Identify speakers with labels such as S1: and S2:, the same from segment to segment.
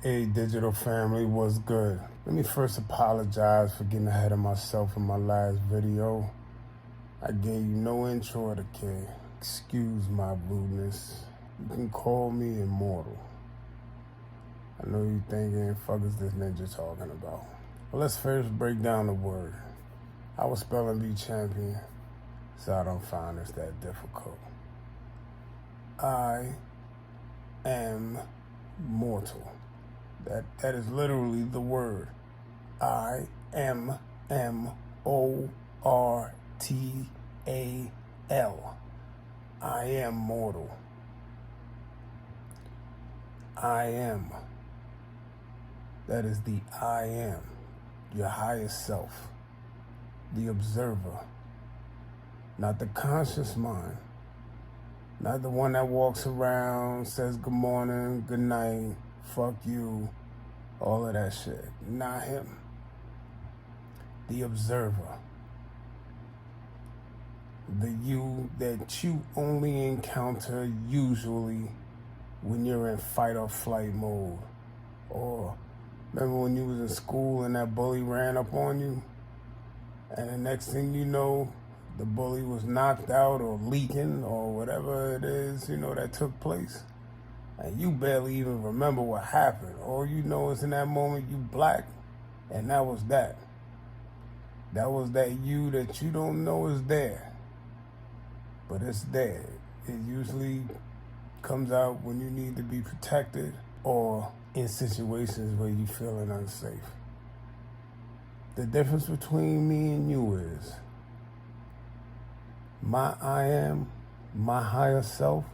S1: Hey, digital family, what's good? Let me first apologize for getting ahead of myself in my last video. I gave you no intro to kid. Excuse my rudeness. You can call me immortal. I know you thinking, fuck is this ninja talking about? Well, let's first break down the word. I was spelling bee champion, so I don't find this that difficult. I am mortal. That is literally the word. I am mortal. I am mortal. I am. That is the I am, your highest self, the observer, not the conscious mind, not the one that walks around, says good morning, good night, fuck you, all of that shit. Not him. The observer. The you that you only encounter usually when you're in fight or flight mode. Or remember when you was in school and that bully ran up on you? And the next thing you know, the bully was knocked out or leaking or whatever it is, that took place. And you barely even remember what happened. All you know is in that moment you black, and that was that. That was that you that you don't know is there. But it's there. It usually comes out when you need to be protected or in situations where you're feeling unsafe. The difference between me and you is my I am, my higher self,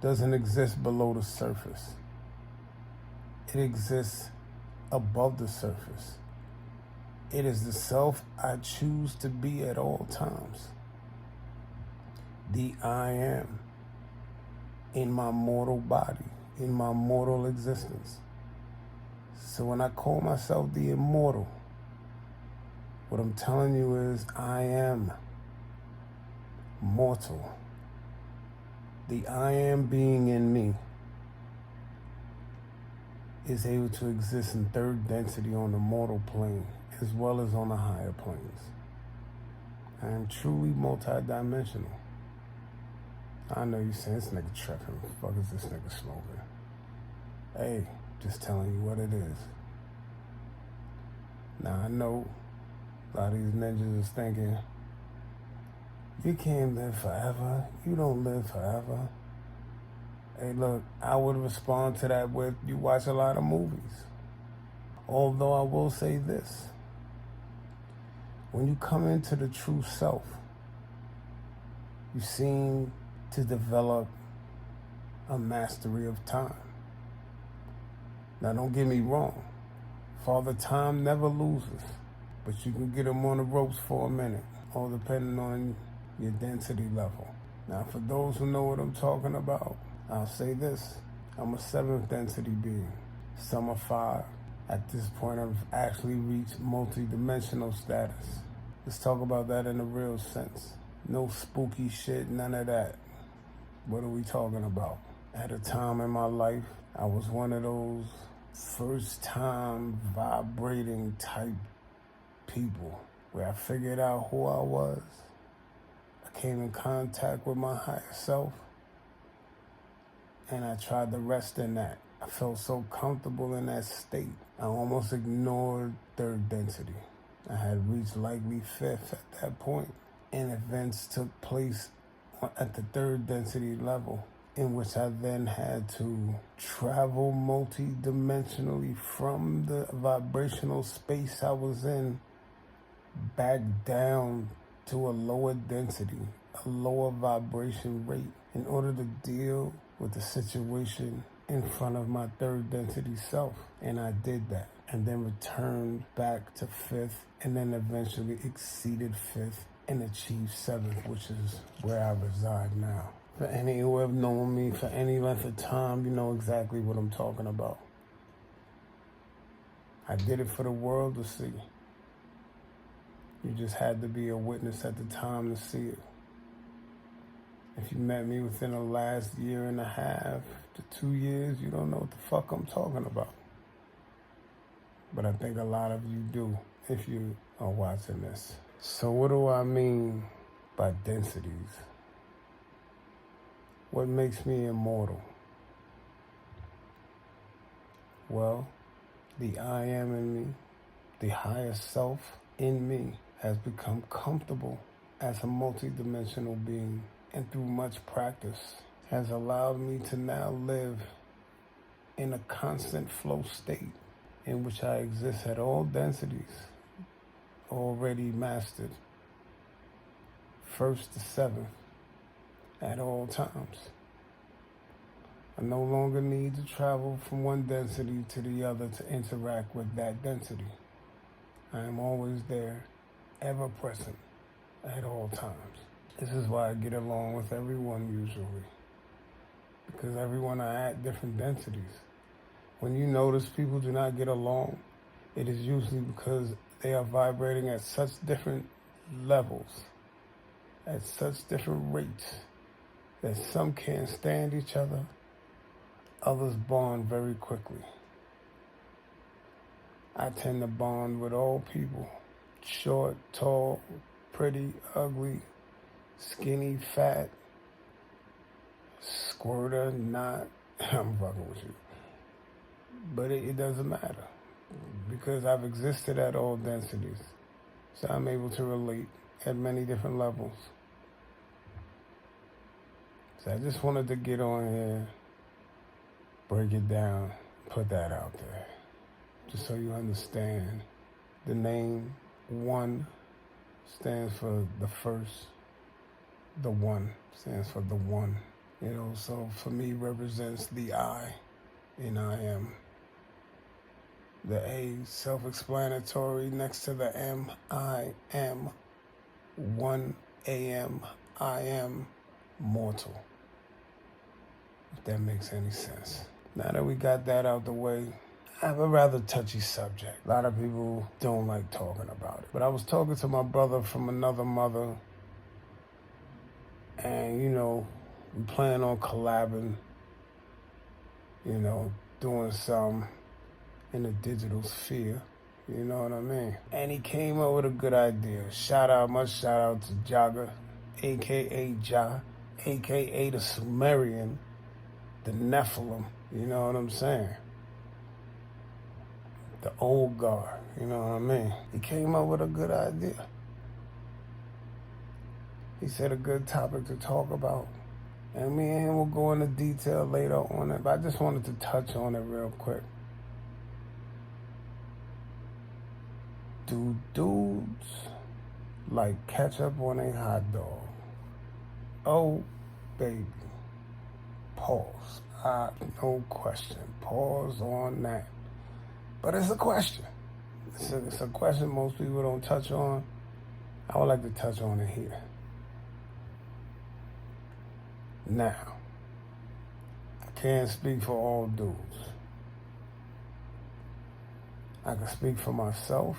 S1: doesn't exist below the surface. It exists above the surface. It is the self I choose to be at all times. The I am in my mortal body, in my mortal existence. So when I call myself the immortal, what I'm telling you is I am mortal. The I am being in me is able to exist in third density on the mortal plane as well as on the higher planes. I am truly multidimensional. I know you're saying this nigga tripping. What the fuck is this nigga smoking? Hey, just telling you what it is. Now I know a lot of these ninjas is thinking, you can't live forever. You don't live forever. Hey, look, I would respond to that with, you watch a lot of movies. Although I will say this. When you come into the true self, you seem to develop a mastery of time. Now, don't get me wrong. Father Time never loses, but you can get him on the ropes for a minute, all depending on your density level. Now, for those who know what I'm talking about, I'll say this. I'm a 7th density being. Some are 5. At this point, I've actually reached multi-dimensional status. Let's talk about that in a real sense. No spooky shit, none of that. What are we talking about? At a time in my life, I was one of those first-time vibrating type people where I figured out who I was. I came in contact with my higher self, and I tried to rest in that. I felt so comfortable in that state. I almost ignored third density. I had reached likely 5th at that point, and events took place at the third density level, in which I then had to travel multi-dimensionally from the vibrational space I was in back down to a lower density, a lower vibration rate, in order to deal with the situation in front of my third density self. And I did that, and then returned back to 5th, and then eventually exceeded 5th and achieved 7th, which is where I reside now. For any who have known me for any length of time, you know exactly what I'm talking about. I did it for the world to see. You just had to be a witness at the time to see it. If you met me within the last year and a half to 2 years, you don't know what the fuck I'm talking about. but I think a lot of you do if you are watching this. So what do I mean by densities? What makes me immortal? Well, the I am in me, the higher self in me, has become comfortable as a multidimensional being, and through much practice has allowed me to now live in a constant flow state in which I exist at all densities, already mastered, first to seventh, at all times. I no longer need to travel from one density to the other to interact with that density. I am always there, ever present, at all times. This is why I get along with everyone usually, because everyone are at different densities. When you notice people do not get along, it is usually because they are vibrating at such different levels, at such different rates, that some can't stand each other, others bond very quickly. I tend to bond with all people, short, tall, pretty, ugly, skinny, fat, squirter, not. I'm fucking with you. But it doesn't matter, because I've existed at all densities, so I'm able to relate at many different levels. So I just wanted to get on here, break it down, put that out there, just so you understand. The name One stands for the first. The One stands for the One. So for me represents the I in I am. The A, self-explanatory, next to the M, I am. 1 a.m., I am mortal. If that makes any sense. Now that we got that out the way, I have a rather touchy subject. A lot of people don't like talking about it. But I was talking to my brother from another mother, and, we plan on collabing, doing some in the digital sphere, you know what I mean? And he came up with a good idea. Much shout out to Jaga, aka Ja, aka the Sumerian, the Nephilim, you know what I'm saying? The old guard, you know what I mean? He came up with a good idea. He said a good topic to talk about. And me and him will go into detail later on it, but I just wanted to touch on it real quick. Do dudes like ketchup on a hot dog? Oh, baby. Pause. No question. Pause on that. But it's a question. It's a question most people don't touch on. I would like to touch on it here. Now, I can't speak for all dudes. I can speak for myself.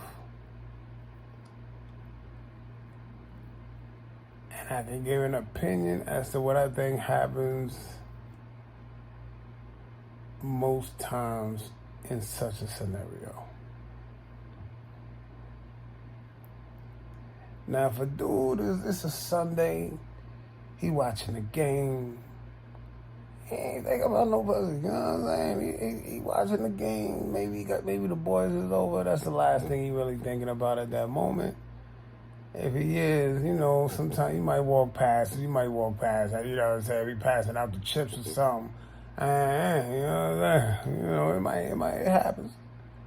S1: And I can give an opinion as to what I think happens most times in such a scenario. Now, if a dude it's a Sunday, he watching the game, he ain't thinking about nobody, you know what I'm saying? He watching the game, maybe the boys is over, that's the last thing he really thinking about at that moment. If he is, sometimes you might walk past, you know what I'm saying, be passing out the chips or something. You know what I'm saying? It happens.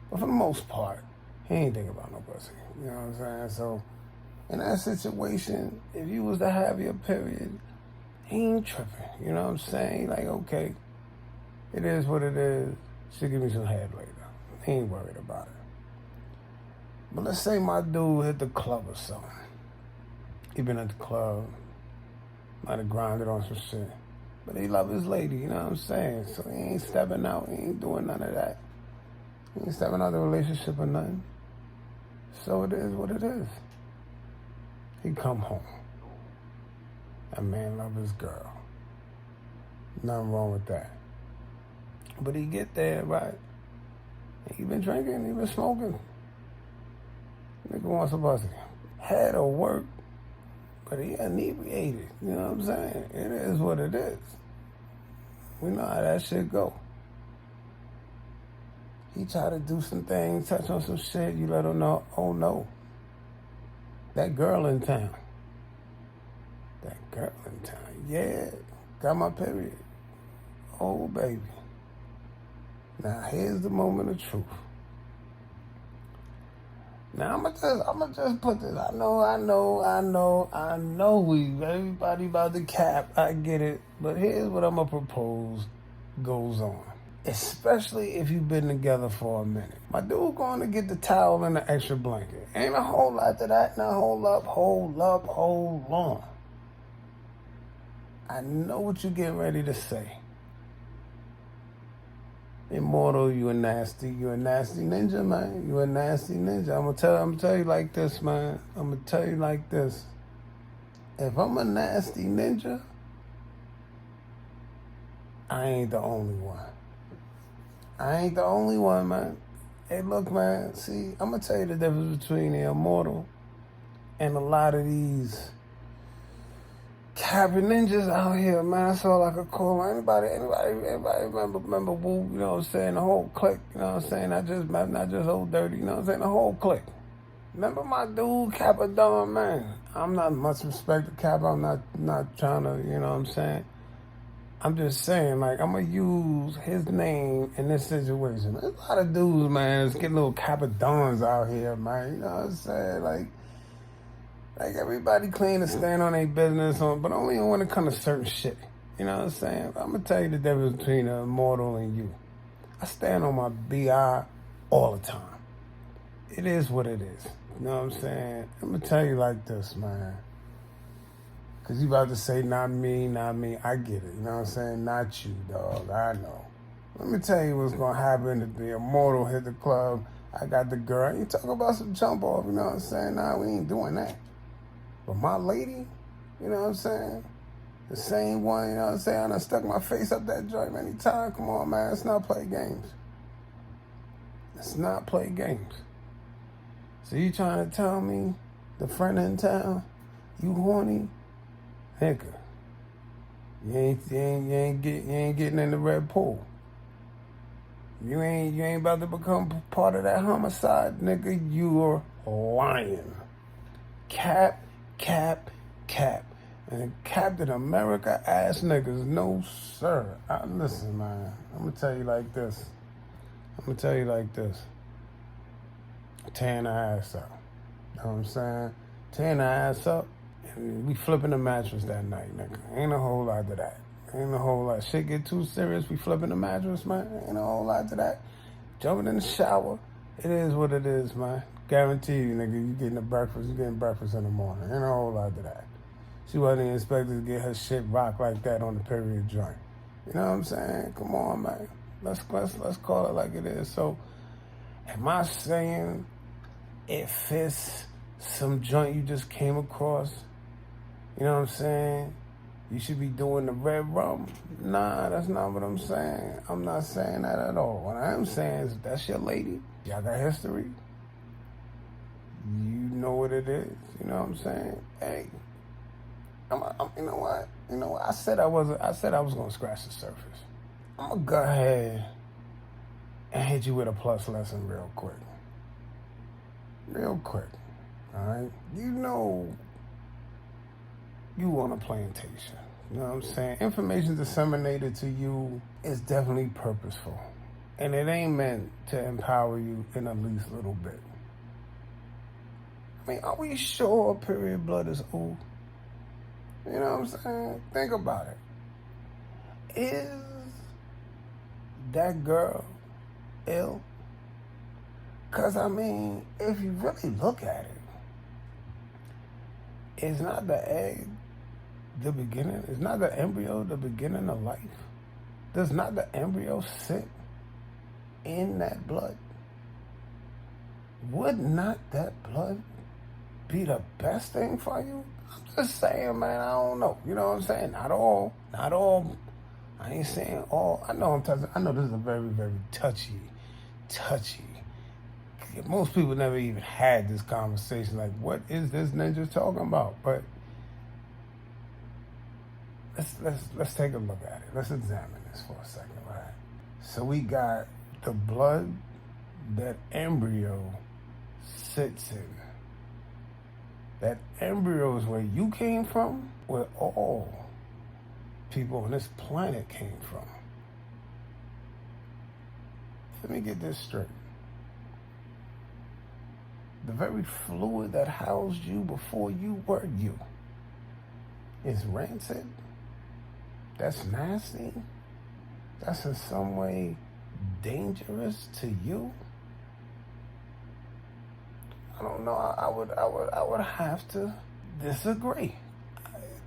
S1: But for the most part, he ain't thinking about no pussy. You know what I'm saying? So, in that situation, if you was to have your period, he ain't tripping. You know what I'm saying? Like, okay, it is what it is. She'll give me some head later. He ain't worried about it. But let's say my dude hit the club or something. He been at the club, might have grinded on some shit. But he love his lady, you know what I'm saying? So he ain't stepping out, he ain't doing none of that. He ain't stepping out the relationship or nothing. So it is what it is. He come home. That man love his girl. Nothing wrong with that. But he get there, right? He been drinking, he been smoking. Nigga wants a pussy. Had to work, but he inebriated. You know what I'm saying? It is what it is. We know how that shit go. He try to do some things, touch on some shit, you let him know, oh no. That girl in town. That girl in town. Yeah, got my period. Oh, baby. Now, here's the moment of truth. Now, I'ma just put this. I know everybody about to cap. I get it. But here's what I'ma propose goes on. Especially if you've been together for a minute. My dude going to get the towel and the extra blanket. Ain't a whole lot to that. Now, hold on. I know what you're getting ready to say. Immortal, you a nasty ninja, man. You a nasty ninja. I'm gonna tell you like this, man. I'm gonna tell you like this. If I'm a nasty ninja, I ain't the only one. I ain't the only one, man. Hey, look, man. See, I'm gonna tell you the difference between the immortal and a lot of these capping ninjas out here, man. That's all I could call them. Anybody remember Wu, you know what I'm saying? The whole clique, you know what I'm saying? Not just Old Dirty, you know what I'm saying? The whole clique. Remember my dude, Capadon, man? I'm not much respect to Cap. I'm not trying to, you know what I'm saying? I'm just saying, like, I'm going to use his name in this situation. There's a lot of dudes, man, that's getting little Capadons out here, man. You know what I'm saying? Like everybody claim to stand on their business, but only when it comes to certain shit. You know what I'm saying? I'm going to tell you the difference between the immortal and you. I stand on my BI all the time. It is what it is. You know what I'm saying? I'm going to tell you like this, man. Because you about to say, not me. I get it. You know what I'm saying? Not you, dog. I know. Let me tell you what's going to happen if the immortal hit the club. I got the girl. You talk about some jump off, you know what I'm saying? Nah, we ain't doing that. But my lady, you know what I'm saying? The same one, you know what I'm saying? I done stuck my face up that joint many times. Come on, man. Let's not play games. Let's not play games. So you trying to tell me the friend in town, you horny? Nigga, you ain't getting in the red pool. You ain't about to become part of that homicide, nigga. You're lying. Cap. And Captain America ass niggas, no sir. Listen, man, I'm gonna tell you like this. Tearing her ass up. You know what I'm saying? Tearing her ass up. We flipping the mattress that night, nigga. Ain't a whole lot to that. Ain't a whole lot. Shit get too serious, we flipping the mattress, man. Ain't a whole lot to that. Jumping in the shower. It is what it is, man. Guarantee you, nigga, you getting breakfast in the morning. Ain't a whole lot to that. She wasn't even expected to get her shit rocked like that on the period joint. You know what I'm saying? Come on, man. Let's call it like it is. So, am I saying if it's some joint you just came across, you know what I'm saying, you should be doing the red rum? Nah, that's not what I'm saying. I'm not saying that at all. What I am saying is if that's your lady, y'all got history, you know what it is. You know what I'm saying? Hey, you know what? I said I was gonna scratch the surface. I'm gonna go ahead and hit you with a plus lesson real quick. All right? You know you on a plantation. You know what I'm saying? Information disseminated to you is definitely purposeful. And it ain't meant to empower you in the least little bit. I mean, are we sure period blood is old? You know what I'm saying? Think about it. Is that girl ill? Because, I mean, if you really look at it, is not the egg the beginning? Is not the embryo the beginning of life? Does not the embryo sit in that blood? Would not that blood be the best thing for you? I'm just saying, man, I don't know. You know what I'm saying? Not all. I ain't saying all. I know this is a very, very touchy touchy. Most people never even had this conversation. Like, what is this ninja talking about? But let's take a look at it. Let's examine this for a second, right? So we got the blood that embryo sits in. That embryo is where you came from, where all people on this planet came from. Let me get this straight. The very fluid that housed you before you were you is rancid. That's nasty. That's in some way dangerous to you. I don't know. I would have to disagree.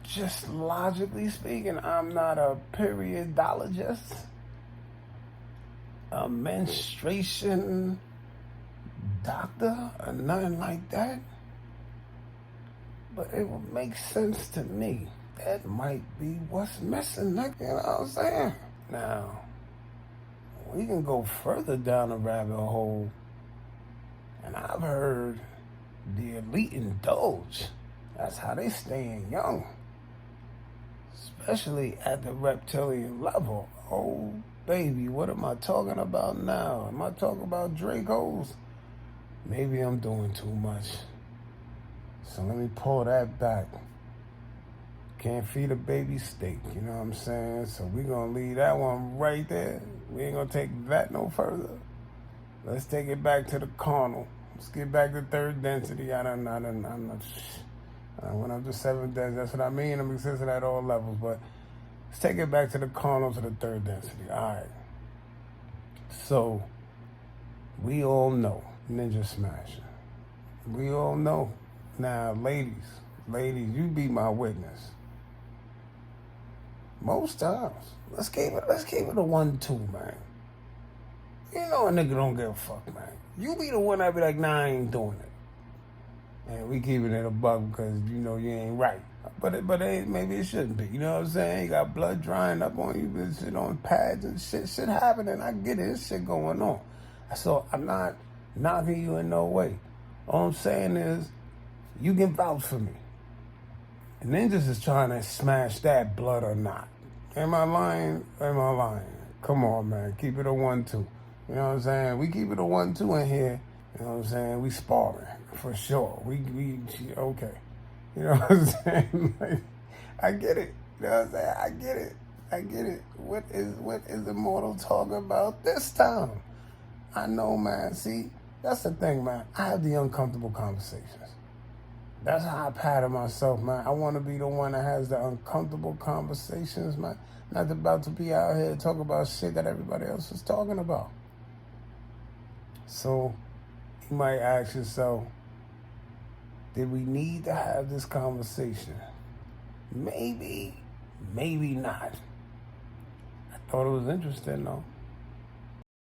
S1: Just logically speaking, I'm not a periodologist, a menstruation doctor, or nothing like that. But it would make sense to me. That might be what's missing, you know what I'm saying? Now, we can go further down the rabbit hole, and I've heard the elite indulge. That's how they staying young, especially at the reptilian level. Oh, baby, what am I talking about now? Am I talking about Dracos? Maybe I'm doing too much. So let me pull that back. Can't feed a baby steak, you know what I'm saying? So we're going to leave that one right there. We ain't going to take that no further. Let's take it back to the carnal. Let's get back to third density. I went up to seventh density. That's what I mean. I'm existing at all levels. But let's take it back to the carnal, to the third density. All right. So we all know Ninja Smasher. We all know. Now, ladies, you be my witness. Most times, let's keep it a 1-2, man. You know a nigga don't give a fuck, man. You be the one that be like, nah, I ain't doing it. And we keeping it a buck because you know you ain't right. But maybe it shouldn't be. You know what I'm saying? You got blood drying up on you, been shit on pads and shit happening. I get it. There's shit going on. So I'm not knocking you in no way. All I'm saying is, you can vouch for me. And ninjas is trying to smash that blood or not. Am I lying? Come on, man. Keep it a 1-2. You know what I'm saying? We keep it a 1-2 in here. You know what I'm saying? We sparring for sure. We okay. You know what I'm saying? Like, I get it. You know what I'm saying? I get it. What is Immortal talking about this time? I know, man. See, that's the thing, man. I have the uncomfortable conversations. That's how I pattern myself, man. I want to be the one that has the uncomfortable conversations, man. Not about to be out here talking about shit that everybody else is talking about. So, you might ask yourself, did we need to have this conversation? Maybe not. I thought it was interesting, though.